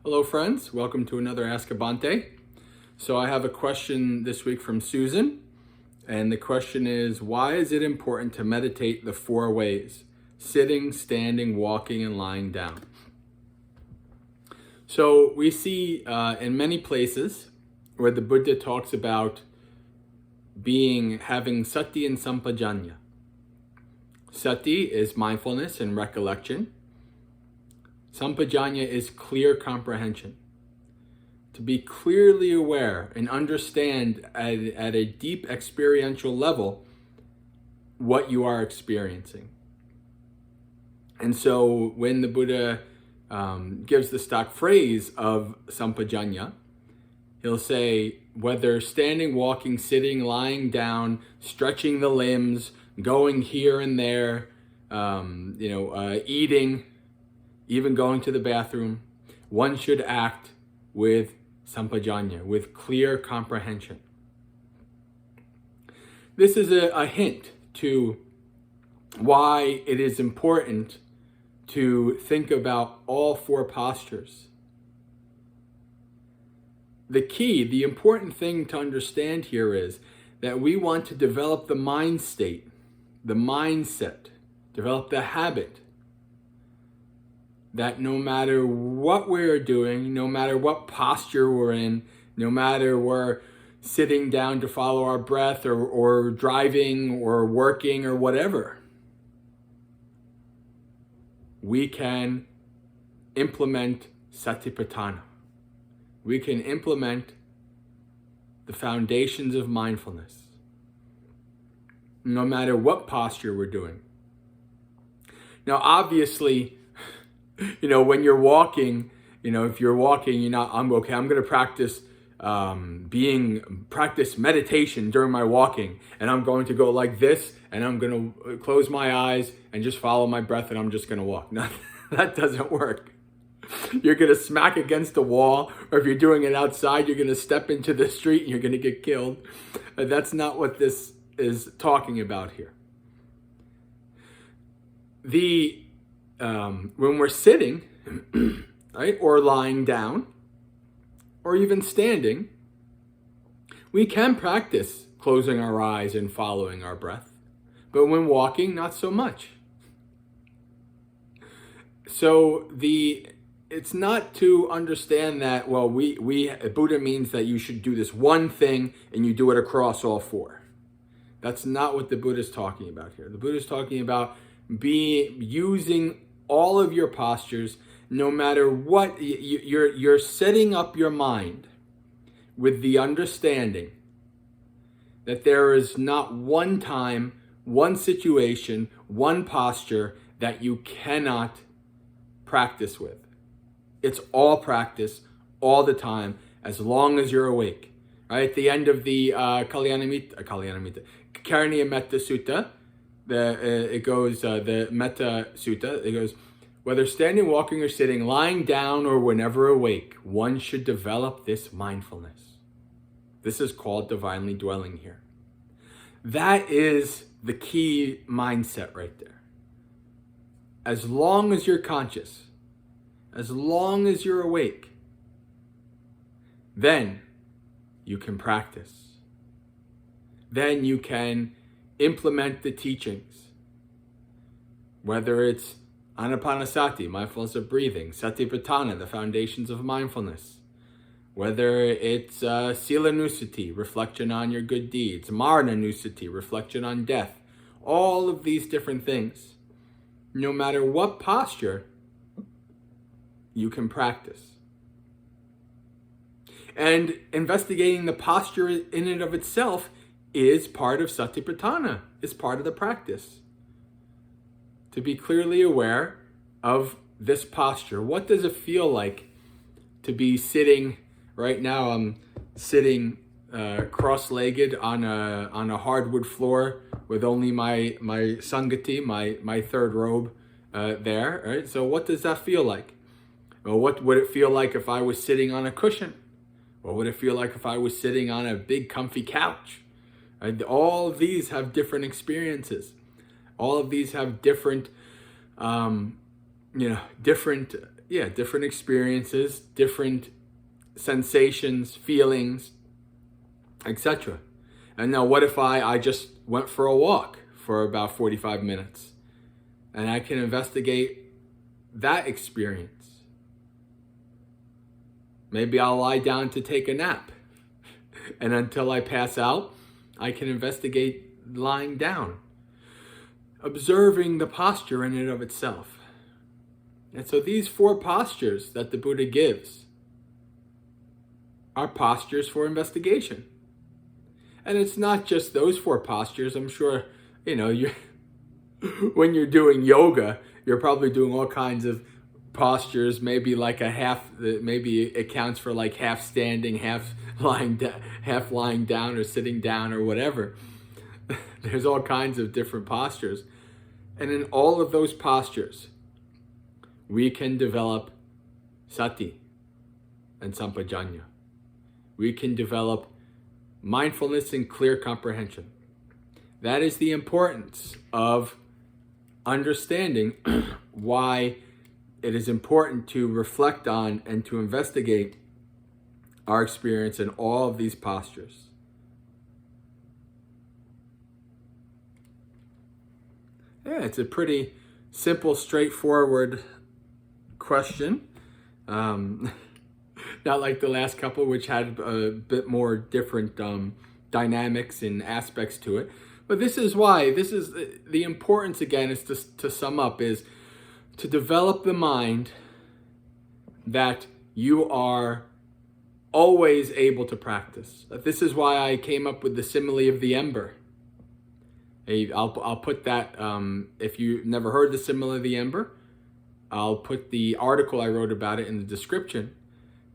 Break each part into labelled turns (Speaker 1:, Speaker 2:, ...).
Speaker 1: Hello friends, welcome to another Ask a Bhante. So I have a question this week from Susan, and the question is, why is it important to meditate the 4 ways? Sitting, standing, walking, and lying down. So we see in many places where the Buddha talks about having sati and sampajanya. Sati is mindfulness and recollection. Sampajanya is clear comprehension. To be clearly aware and understand at a deep experiential level what you are experiencing. And so when the Buddha gives the stock phrase of sampajanya, he'll say, whether standing, walking, sitting, lying down, stretching the limbs, going here and there, eating, even going to the bathroom, one should act with sampajanya, with clear comprehension. This is a hint to why it is important to think about all 4 postures. The important thing to understand here is that we want to develop the mind state, the mindset, develop the habit that no matter what we're doing, no matter what posture we're in, no matter we're sitting down to follow our breath or driving or working or whatever, we can implement satipatthana. We can implement the foundations of mindfulness, no matter what posture we're doing. Now, obviously, when you're walking, if you're walking, I'm going to practice practice meditation during my walking, and I'm going to go like this, and I'm going to close my eyes and just follow my breath, and I'm just going to walk. No, that doesn't work. You're going to smack against the wall, or if you're doing it outside, you're going to step into the street and you're going to get killed. That's not what this is talking about here. When we're sitting, right, or lying down, or even standing, we can practice closing our eyes and following our breath. But when walking, not so much. So it's not to understand that, Buddha means that you should do this one thing and you do it across all 4. That's not what the Buddha is talking about here. The Buddha is talking about using all of your postures, no matter what. You're setting up your mind with the understanding that there is not one time, one situation, one posture that you cannot practice with. It's all practice, all the time, as long as you're awake. Right? At the end of the Karaniya Metta Sutta, the Metta Sutta, it goes, whether standing, walking, or sitting, lying down, or whenever awake, one should develop this mindfulness. This is called divinely dwelling here. That is the key mindset right there. As long as you're conscious, as long as you're awake, then you can practice. Then you can implement the teachings. Whether it's Anapanasati, mindfulness of breathing, Satipatthana, the foundations of mindfulness. Whether it's Sila Nusati, reflection on your good deeds, Marana Nusati, reflection on death. All of these different things. No matter what posture, you can practice. And investigating the posture in and of itself is part of Satipatthana, is part of the practice. To be clearly aware of this posture. What does it feel like to be sitting? Right now I'm sitting cross-legged on a hardwood floor with only my sangati, my third robe there. Right? So what does that feel like? Well, what would it feel like if I was sitting on a cushion? What would it feel like if I was sitting on a big comfy couch? Right? All of these have different experiences. All of these have different different experiences, different sensations, feelings, etc. And now what if I just went for a walk for about 45 minutes and I can investigate that experience? Maybe I'll lie down to take a nap. And until I pass out, I can investigate lying down, observing the posture in and of itself. And so these 4 postures that the Buddha gives are postures for investigation. And it's not just those 4 postures. I'm sure, when you're doing yoga, you're probably doing all kinds of postures, maybe like maybe it counts for like half standing, half lying down or sitting down or whatever. There's all kinds of different postures. And in all of those postures, we can develop sati and sampajanya. We can develop mindfulness and clear comprehension. That is the importance of understanding why it is important to reflect on and to investigate our experience in all of these postures. Yeah, it's a pretty simple, straightforward question. Not like the last couple, which had a bit more different dynamics and aspects to it. But this is the importance, again, is to sum up, is to develop the mind that you are always able to practice. This is why I came up with the simile of the ember. I'll put that, if you never heard the simile of the ember, I'll put the article I wrote about it in the description.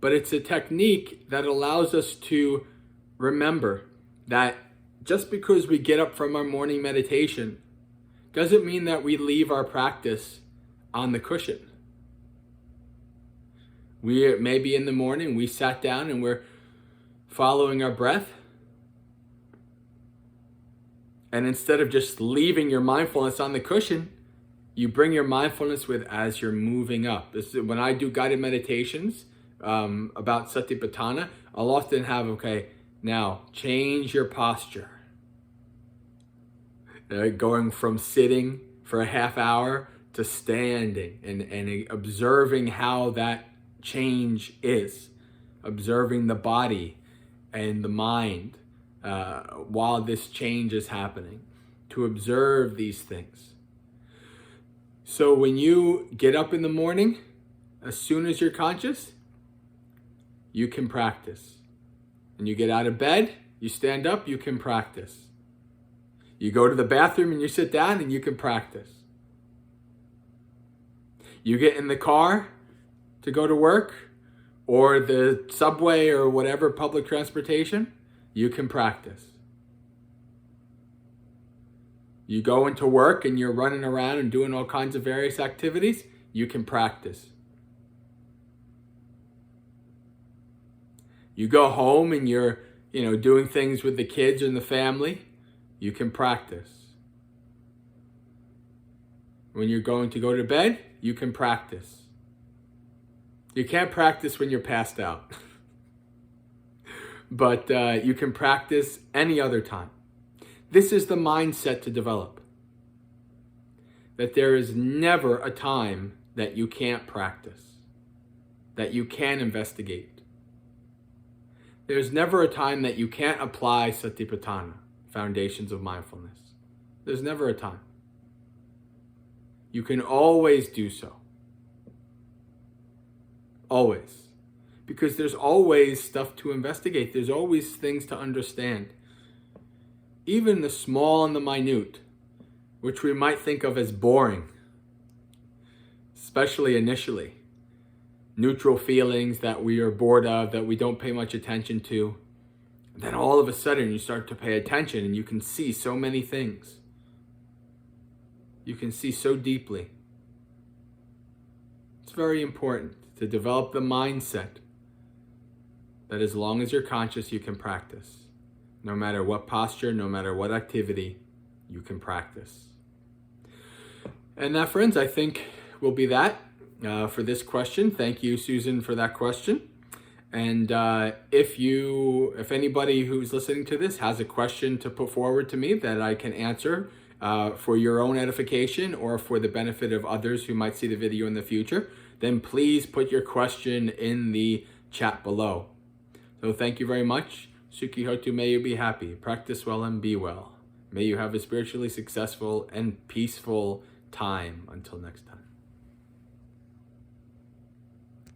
Speaker 1: But it's a technique that allows us to remember that just because we get up from our morning meditation doesn't mean that we leave our practice on the cushion. Maybe in the morning we sat down and we're following our breath. And instead of just leaving your mindfulness on the cushion, you bring your mindfulness with as you're moving up. This is when I do guided meditations about Satipatthana. I'll often have, now change your posture. Going from sitting for a half hour to standing and observing how that change is. Observing the body and the mind while this change is happening. To observe these things. So when you get up in the morning, as soon as you're conscious, you can practice. And you get out of bed, you stand up, you can practice. You go to the bathroom and you sit down and you can practice. You get in the car to go to work or the subway or whatever public transportation, you can practice. You go into work and you're running around and doing all kinds of various activities, you can practice. You go home and you're, doing things with the kids and the family, you can practice. When you're going to go to bed, you can practice. You can't practice when you're passed out. But you can practice any other time. This is the mindset to develop. That there is never a time that you can't practice. That you can investigate. There's never a time that you can't apply Satipatthana, foundations of mindfulness. There's never a time. You can always do so. Always. Because there's always stuff to investigate. There's always things to understand. Even the small and the minute, which we might think of as boring, especially initially. Neutral feelings that we are bored of, that we don't pay much attention to. And then all of a sudden you start to pay attention and you can see so many things. You can see so deeply. It's very important to develop the mindset that as long as you're conscious, you can practice. No matter what posture, no matter what activity, you can practice. And that, friends, I think will be that. for this question. Thank you, Susan, for that question. And if anybody who's listening to this has a question to put forward to me that I can answer for your own edification or for the benefit of others who might see the video in the future, then please put your question in the chat below. So thank you very much. Suki Hotu, may you be happy. Practice well and be well. May you have a spiritually successful and peaceful time. Until next time.